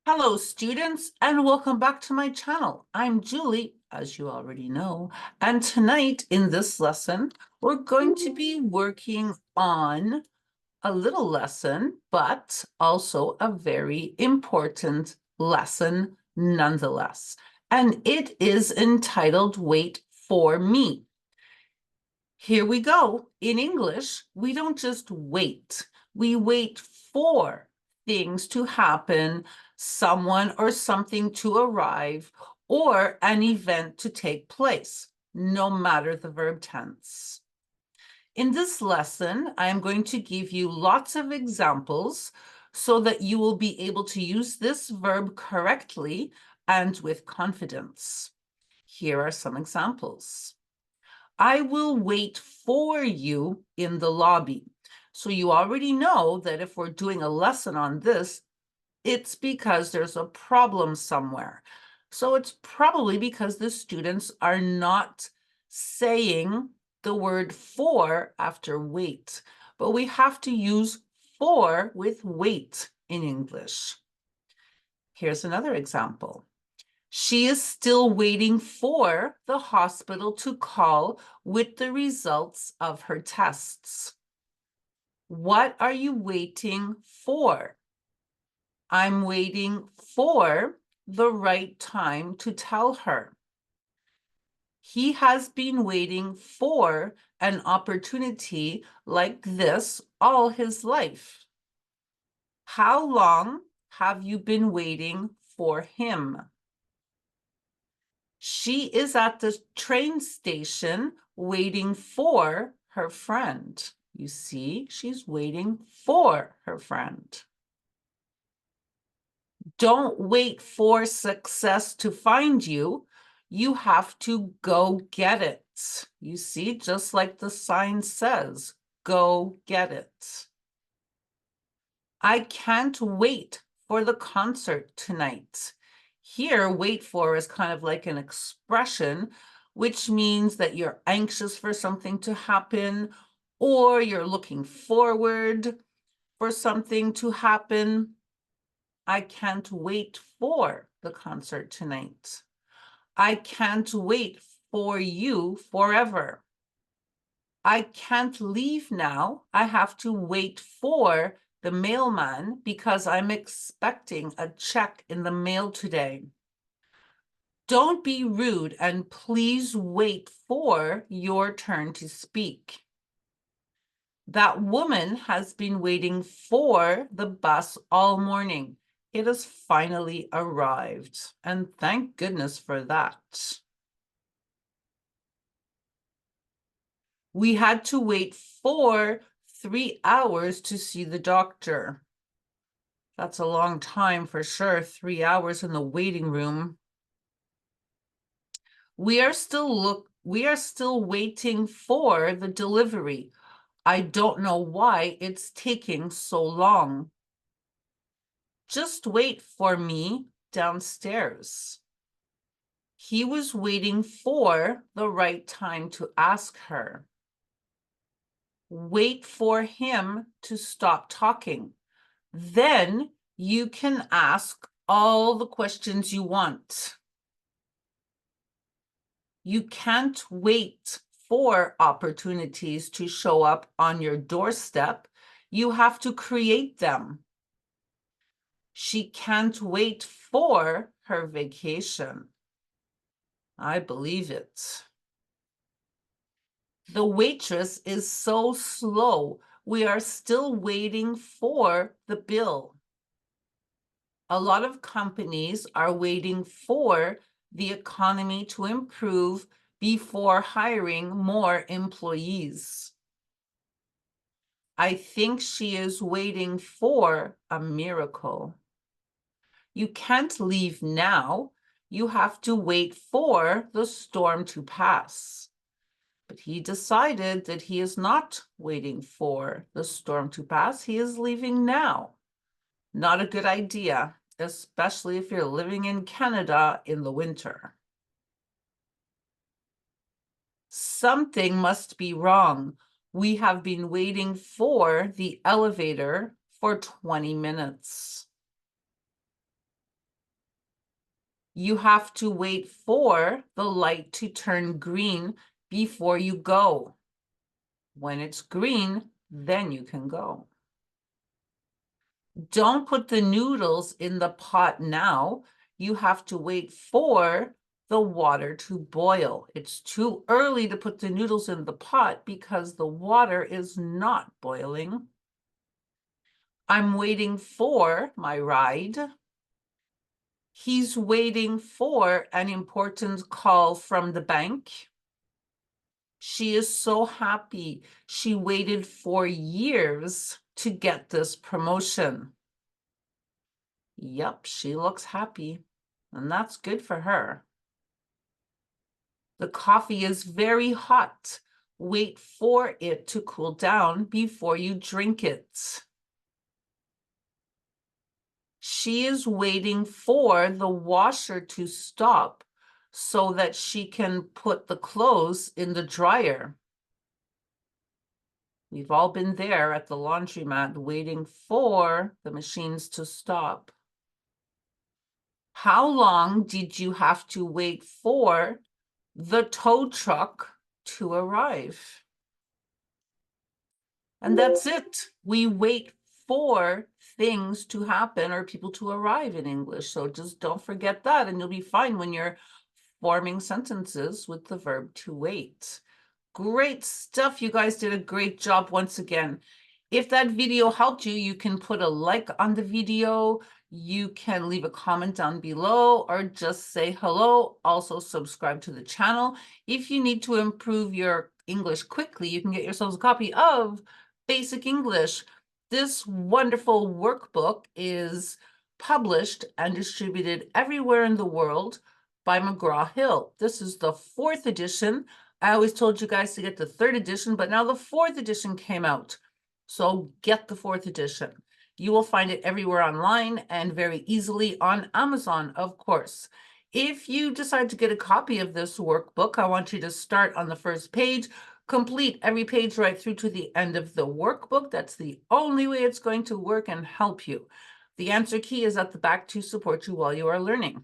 Hello, students, and welcome back to my channel. I'm Julie, as you already know, and tonight in this lesson, we're going to be working on a little lesson, but also a very important lesson nonetheless. And it is entitled Wait for Me. Here we go. In English, we don't just wait. We wait for things to happen, someone or something to arrive, or an event to take place, no matter the verb tense. In this lesson, I'm going to give you lots of examples so that you will be able to use this verb correctly and with confidence. Here are some examples. I will wait for you in the lobby. So you already know that if we're doing a lesson on this, it's because there's a problem somewhere. So it's probably because the students are not saying the word for after wait, but we have to use for with wait in English. Here's another example. She is still waiting for the hospital to call with the results of her tests. What are you waiting for? I'm waiting for the right time to tell her. He has been waiting for an opportunity like this all his life. How long have you been waiting for him? She is at the train station waiting for her friend. You see, she's waiting for her friend. Don't wait for success to find you. You have to go get it. You see, just like the sign says, go get it. I can't wait for the concert tonight. Here, wait for is kind of like an expression, which means that you're anxious for something to happen, or you're looking forward for something to happen. I can't wait for the concert tonight. I can't wait for you forever. I can't leave now. I have to wait for the mailman because I'm expecting a check in the mail today. Don't be rude and please wait for your turn to speak. That woman has been waiting for the bus all morning. It has finally arrived, and thank goodness for that. We had to wait for 3 hours to see the doctor. That's a long time for sure, 3 hours in the waiting room. We are still waiting for the delivery. I don't know why it's taking so long. Just wait for me downstairs. He was waiting for the right time to ask her. Wait for him to stop talking. Then you can ask all the questions you want. You can't wait for opportunities to show up on your doorstep. You have to create them. She can't wait for her vacation. I believe it. The waitress is so slow. We are still waiting for the bill. A lot of companies are waiting for the economy to improve before hiring more employees. I think she is waiting for a miracle. You can't leave now. You have to wait for the storm to pass. But he decided that he is not waiting for the storm to pass. He is leaving now. Not a good idea, especially if you're living in Canada in the winter. Something must be wrong. We have been waiting for the elevator for 20 minutes. You have to wait for the light to turn green before you go. When it's green, then you can go. Don't put the noodles in the pot now. You have to wait for the water to boil. It's too early to put the noodles in the pot because the water is not boiling. I'm waiting for my ride. He's waiting for an important call from the bank. She is so happy. She waited for years to get this promotion. Yep, she looks happy, and that's good for her. The coffee is very hot. Wait for it to cool down before you drink it. She is waiting for the washer to stop so that she can put the clothes in the dryer. We've all been there at the laundromat waiting for the machines to stop. How long did you have to wait for the tow truck to arrive? And that's it. We wait for things to happen or people to arrive in English. So just don't forget that, and you'll be fine when you're forming sentences with the verb to wait. Great stuff. You guys did a great job once again. If that video helped you, you can put a like on the video. You can leave a comment down below or just say hello. Also subscribe to the channel. If you need to improve your English quickly, you can get yourselves a copy of Basic English. This wonderful workbook is published and distributed everywhere in the world by McGraw-Hill. This is the 4th edition. I always told you guys to get the 3rd edition, but now the 4th edition came out. So get the 4th edition. You will find it everywhere online and very easily on Amazon, of course. If you decide to get a copy of this workbook, I want you to start on the first page, complete every page right through to the end of the workbook. That's the only way it's going to work and help you. The answer key is at the back to support you while you are learning.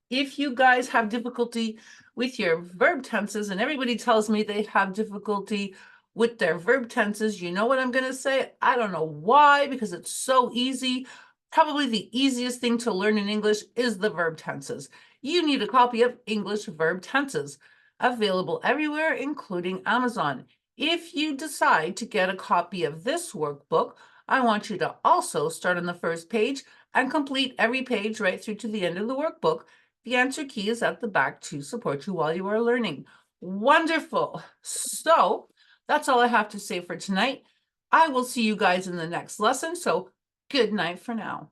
If you guys have difficulty with your verb tenses, and everybody tells me they have difficulty with their verb tenses, you know what I'm going to say? I don't know why, because it's so easy. Probably the easiest thing to learn in English is the verb tenses. You need a copy of English verb tenses, available everywhere, including Amazon. If you decide to get a copy of this workbook, I want you to also start on the first page and complete every page right through to the end of the workbook. The answer key is at the back to support you while you are learning. Wonderful. So that's all I have to say for tonight. I will see you guys in the next lesson. So good night for now.